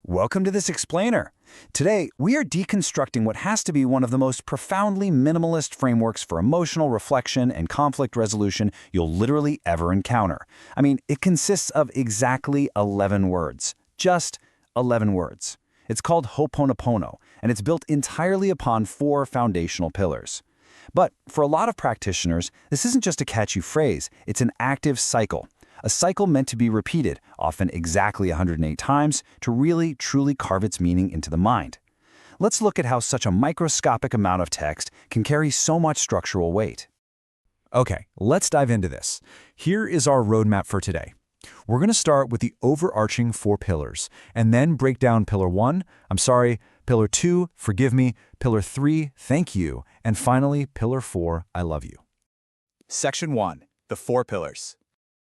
Welcome to this explainer. Today, we are deconstructing what has to be one of the most profoundly minimalist frameworks for emotional reflection and conflict resolution you'll literally ever encounter. I mean, it consists of exactly 11 words. Just 11 words. It's called Ho'oponopono, and it's built entirely upon 4 foundational pillars. But for a lot of practitioners, this isn't just a catchy phrase, it's an active cycle. A cycle meant to be repeated, often exactly 108 times, to really, truly carve its meaning into the mind. Let's look at how such a microscopic amount of text can carry so much structural weight. Okay, let's dive into this. Here is our roadmap for today. We're going to start with the overarching 4 pillars, and then break down Pillar 1, I'm sorry, Pillar 2, forgive me, Pillar 3, thank you, and finally, Pillar 4, I love you. Section 1. The 4 Pillars.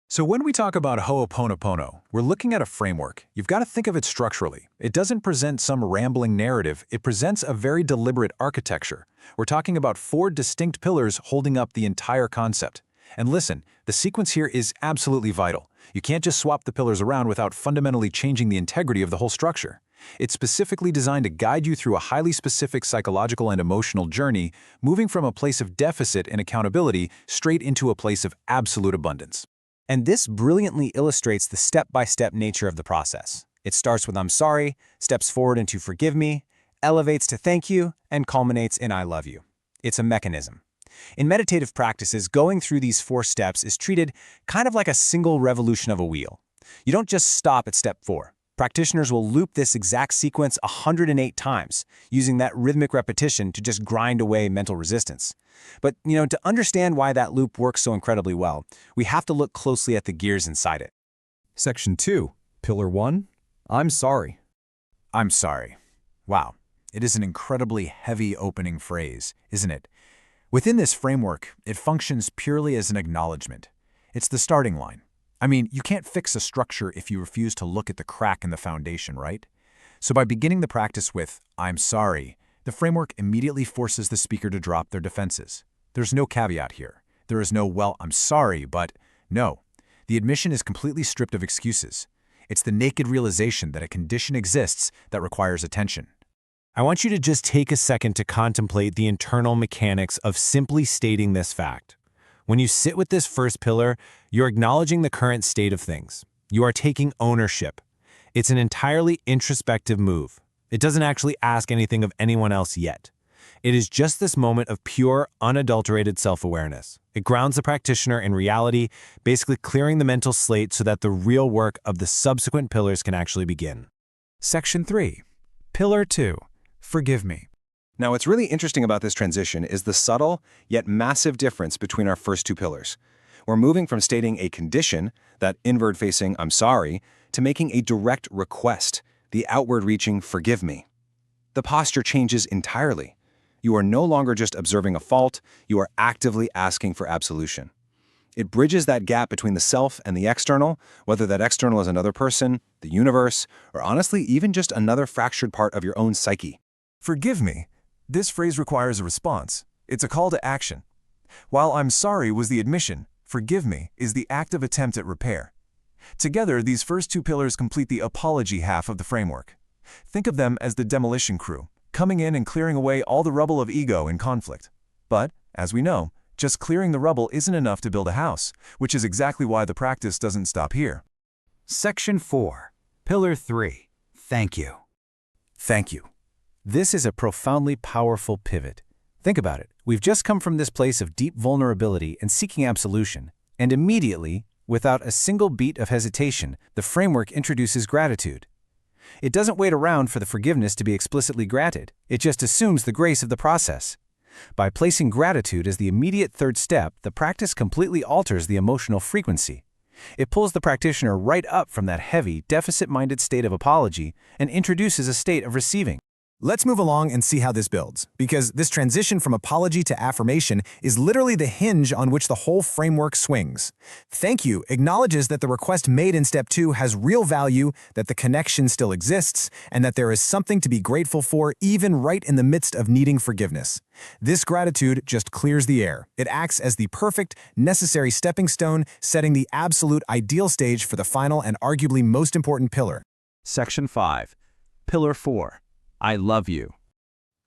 So when we talk about Ho'oponopono, we're looking at a framework. You've got to think of it structurally. It doesn't present some rambling narrative. It presents a very deliberate architecture. We're talking about 4 distinct pillars holding up the entire concept. And listen, the sequence here is absolutely vital. You can't just swap the pillars around without fundamentally changing the integrity of the whole structure. It's specifically designed to guide you through a highly specific psychological and emotional journey, moving from a place of deficit and accountability straight into a place of absolute abundance. And this brilliantly illustrates the step-by-step nature of the process. It starts with I'm sorry, steps forward into forgive me, elevates to thank you, and culminates in I love you. It's a mechanism. In meditative practices, going through these 4 steps is treated kind of like a single revolution of a wheel. You don't just stop at step 4. Practitioners will loop this exact sequence 108 times, using that rhythmic repetition to just grind away mental resistance. But, to understand why that loop works so incredibly well, we have to look closely at the gears inside it. Section 2, Pillar 1, I'm sorry. I'm sorry. Wow, it is an incredibly heavy opening phrase, isn't it? Within this framework, it functions purely as an acknowledgement. It's the starting line. I mean, you can't fix a structure if you refuse to look at the crack in the foundation, right? So by beginning the practice with, I'm sorry, the framework immediately forces the speaker to drop their defenses. There's no caveat here. There is no, well, I'm sorry, but no. The admission is completely stripped of excuses. It's the naked realization that a condition exists that requires attention. I want you to just take a second to contemplate the internal mechanics of simply stating this fact. When you sit with this first pillar, you're acknowledging the current state of things. You are taking ownership. It's an entirely introspective move. It doesn't actually ask anything of anyone else yet. It is just this moment of pure, unadulterated self-awareness. It grounds the practitioner in reality, basically clearing the mental slate so that the real work of the subsequent pillars can actually begin. Section 3, Pillar 2, forgive me. Now, what's really interesting about this transition is the subtle, yet massive difference between our first 2 pillars. We're moving from stating a condition, that inward-facing I'm sorry, to making a direct request, the outward-reaching forgive me. The posture changes entirely. You are no longer just observing a fault, you are actively asking for absolution. It bridges that gap between the self and the external, whether that external is another person, the universe, or honestly, even just another fractured part of your own psyche. Forgive me. This phrase requires a response. It's a call to action. While I'm sorry was the admission, forgive me is the active attempt at repair. Together, these first 2 pillars complete the apology half of the framework. Think of them as the demolition crew, coming in and clearing away all the rubble of ego and conflict. But, as we know, just clearing the rubble isn't enough to build a house, which is exactly why the practice doesn't stop here. Section 4, Pillar 3, thank you. Thank you. This is a profoundly powerful pivot. Think about it. We've just come from this place of deep vulnerability and seeking absolution, and immediately, without a single beat of hesitation, the framework introduces gratitude. It doesn't wait around for the forgiveness to be explicitly granted. It just assumes the grace of the process. By placing gratitude as the immediate third step, the practice completely alters the emotional frequency. It pulls the practitioner right up from that heavy, deficit-minded state of apology and introduces a state of receiving. Let's move along and see how this builds, because this transition from apology to affirmation is literally the hinge on which the whole framework swings. Thank you acknowledges that the request made in step 2 has real value, that the connection still exists, and that there is something to be grateful for even right in the midst of needing forgiveness. This gratitude just clears the air. It acts as the perfect, necessary stepping stone, setting the absolute ideal stage for the final and arguably most important pillar. Section 5. Pillar 4. I love you.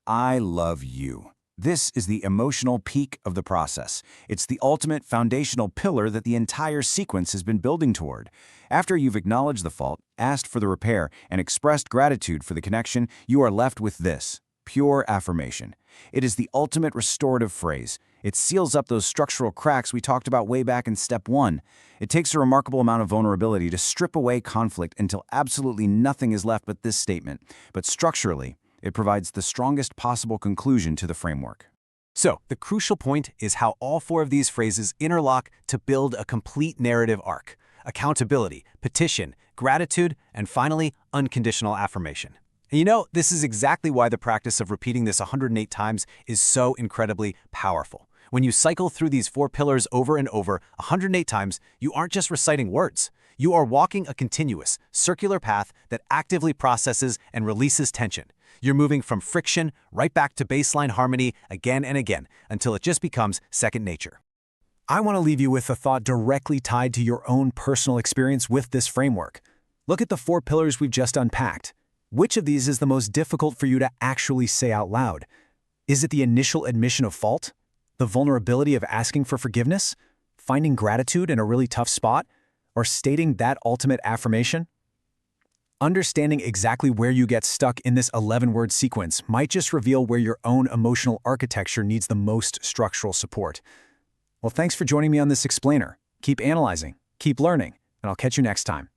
I love you. This is the emotional peak of the process. It's the ultimate foundational pillar that the entire sequence has been building toward. After you've acknowledged the fault, asked for the repair, and expressed gratitude for the connection, you are left with this: pure affirmation. It is the ultimate restorative phrase. It seals up those structural cracks we talked about way back in step 1. It takes a remarkable amount of vulnerability to strip away conflict until absolutely nothing is left but this statement. But structurally, it provides the strongest possible conclusion to the framework. So, the crucial point is how all 4 of these phrases interlock to build a complete narrative arc: accountability, petition, gratitude, and finally, unconditional affirmation. And you know, this is exactly why the practice of repeating this 108 times is so incredibly powerful. When you cycle through these 4 pillars over and over 108 times, you aren't just reciting words. You are walking a continuous, circular path that actively processes and releases tension. You're moving from friction right back to baseline harmony again and again until it just becomes second nature. I want to leave you with a thought directly tied to your own personal experience with this framework. Look at the 4 pillars we've just unpacked. Which of these is the most difficult for you to actually say out loud? Is it the initial admission of fault? The vulnerability of asking for forgiveness? Finding gratitude in a really tough spot? Or stating that ultimate affirmation? Understanding exactly where you get stuck in this 11-word sequence might just reveal where your own emotional architecture needs the most structural support. Well, thanks for joining me on this explainer. Keep analyzing, keep learning, and I'll catch you next time.